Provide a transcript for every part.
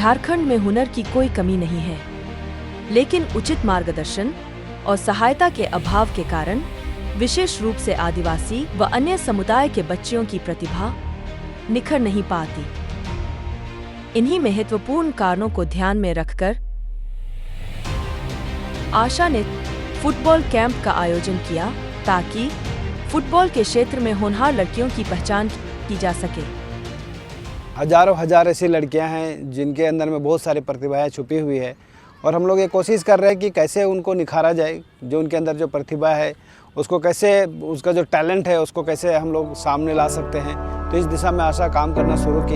झारखंड में हुनर की कोई कमी नहीं है, लेकिन उचित मार्गदर्शन और सहायता के अभाव के कारण विशेष रूप से आदिवासी व अन्य समुदाय के बच्चियों की प्रतिभा निखर नहीं पाती। इन्हीं महत्वपूर्ण कारणों को ध्यान में रखकर आशा ने फुटबॉल कैंप का आयोजन किया ताकि फुटबॉल के क्षेत्र में होनहार लड़कियों की पहचान की जा सके। हजारों हजार ऐसी लड़कियां हैं जिनके अंदर में बहुत सारी प्रतिभाएं छुपी हुई है और हम लोग ये कोशिश कर रहे हैं कि कैसे उनको निखारा जाए। जो उनके अंदर जो प्रतिभा है उसको कैसे, उसका जो टैलेंट है उसको कैसे हम लोग सामने ला सकते हैं। तो इस दिशा में आशा काम करना शुरू की।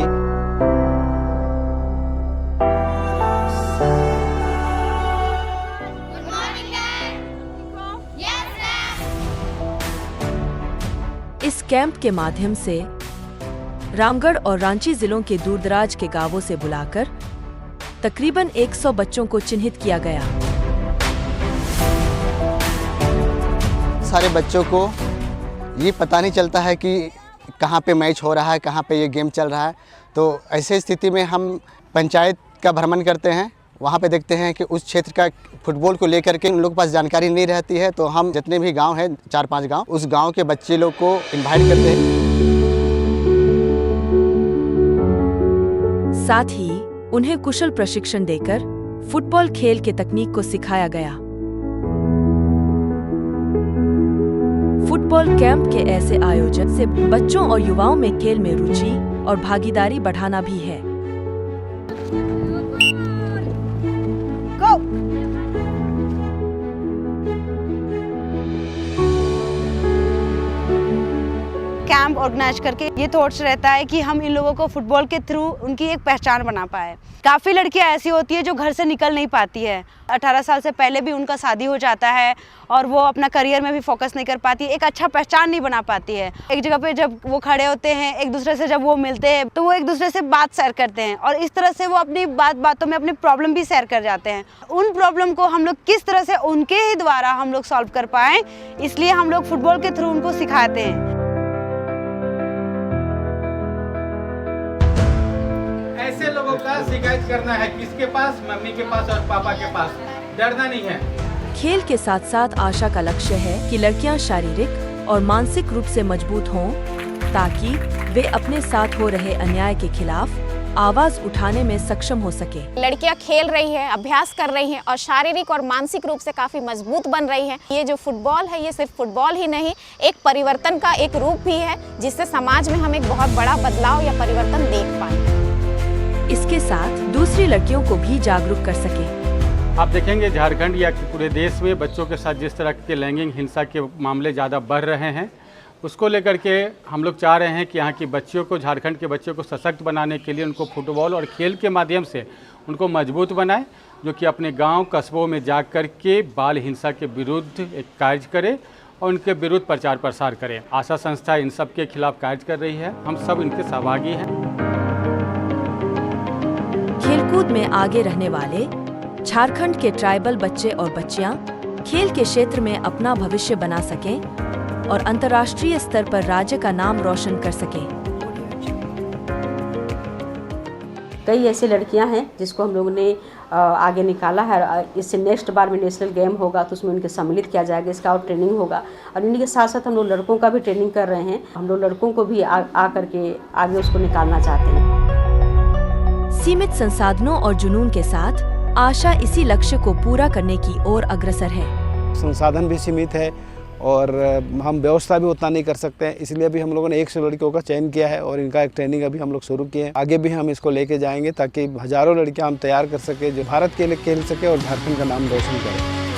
इस कैंप के माध्यम से रामगढ़ और रांची जिलों के दूरदराज के गांवों से बुलाकर तकरीबन 100 बच्चों को चिन्हित किया गया। सारे बच्चों को ये पता नहीं चलता है कि कहाँ पे मैच हो रहा है, कहाँ पे ये गेम चल रहा है। तो ऐसे स्थिति में हम पंचायत का भ्रमण करते हैं, वहाँ पे देखते हैं कि उस क्षेत्र का फुटबॉल को लेकर के उन लोगों के पास जानकारी नहीं रहती है। तो हम जितने भी गांव हैं, 4-5 गांव, उस गांव के बच्चे लोग को इन्वाइट करते हैं। साथ ही उन्हें कुशल प्रशिक्षण देकर फुटबॉल खेल के तकनीक को सिखाया गया। फुटबॉल कैंप के ऐसे आयोजन से बच्चों और युवाओं में खेल में रुचि और भागीदारी बढ़ाना भी है। कैंप ऑर्गेनाइज करके ये थॉट्स रहता है कि हम इन लोगों को फुटबॉल के थ्रू उनकी एक पहचान बना पाए। काफ़ी लड़कियां ऐसी होती है जो घर से निकल नहीं पाती है, 18 साल से पहले भी उनका शादी हो जाता है और वो अपना करियर में भी फोकस नहीं कर पाती, एक अच्छा पहचान नहीं बना पाती है। एक जगह पे जब वो खड़े होते हैं, एक दूसरे से जब वो मिलते हैं तो वो एक दूसरे से बात शेयर करते हैं और इस तरह से वो अपनी बातों में अपनी प्रॉब्लम भी शेयर कर जाते हैं। उन प्रॉब्लम को हम लोग किस तरह से उनके ही द्वारा हम लोग सॉल्व कर पाएँ, इसलिए हम लोग फुटबॉल के थ्रू उनको सिखाते हैं। ऐसे लोगों का शिकायत करना है किसके पास, मम्मी के पास और पापा के पास, डरना नहीं है। खेल के साथ साथ आशा का लक्ष्य है कि लड़कियां शारीरिक और मानसिक रूप से मजबूत हों ताकि वे अपने साथ हो रहे अन्याय के खिलाफ आवाज उठाने में सक्षम हो सके। लड़कियां खेल रही है, अभ्यास कर रही हैं और शारीरिक और मानसिक रूप से काफी मजबूत बन रही हैं। ये जो फुटबॉल है ये सिर्फ फुटबॉल ही नहीं, एक परिवर्तन का एक रूप भी है जिससे समाज में हम एक बहुत बड़ा बदलाव या परिवर्तन देख पाए। इसके साथ दूसरी लड़कियों को भी जागरूक कर सके। आप देखेंगे झारखंड या पूरे देश में बच्चों के साथ जिस तरह के लैंगिक हिंसा के मामले ज़्यादा बढ़ रहे हैं, उसको लेकर के हम लोग चाह रहे हैं कि यहाँ की बच्चियों को, झारखंड के बच्चों को सशक्त बनाने के लिए उनको फुटबॉल और खेल के माध्यम से उनको मजबूत बनाए, जो कि अपने गांव कस्बों में जा कर के बाल हिंसा के विरुद्ध एक कार्य करे और उनके विरुद्ध प्रचार प्रसार करें। आशा संस्था इन सब के खिलाफ कार्य कर रही है, हम सब इनके सहभागी हैं। खेलकूद में आगे रहने वाले झारखंड के ट्राइबल बच्चे और बच्चियां खेल के क्षेत्र में अपना भविष्य बना सकें और अंतर्राष्ट्रीय स्तर पर राज्य का नाम रोशन कर सकें। कई ऐसी लड़कियां हैं जिसको हम लोगों ने आगे निकाला है। इससे नेक्स्ट बार में नेशनल गेम होगा तो उसमें उनके सम्मिलित किया जाएगा, इसका और ट्रेनिंग होगा। और इन्हीं के साथ साथ हम लोग लड़कों का भी ट्रेनिंग कर रहे हैं। हम लोग लड़कों को भी आ करके आगे उसको निकालना चाहते हैं। सीमित संसाधनों और जुनून के साथ आशा इसी लक्ष्य को पूरा करने की ओर अग्रसर है। संसाधन भी सीमित है और हम व्यवस्था भी उतना नहीं कर सकते हैं, इसलिए अभी हम लोगों ने 100 लड़कियों का चयन किया है और इनका एक ट्रेनिंग अभी हम लोग शुरू किए हैं। आगे भी हम इसको लेके जाएंगे ताकि हजारों लड़कियां हम तैयार कर सके जो भारत के लिए खेल सके और झारखंड का नाम रोशन करें।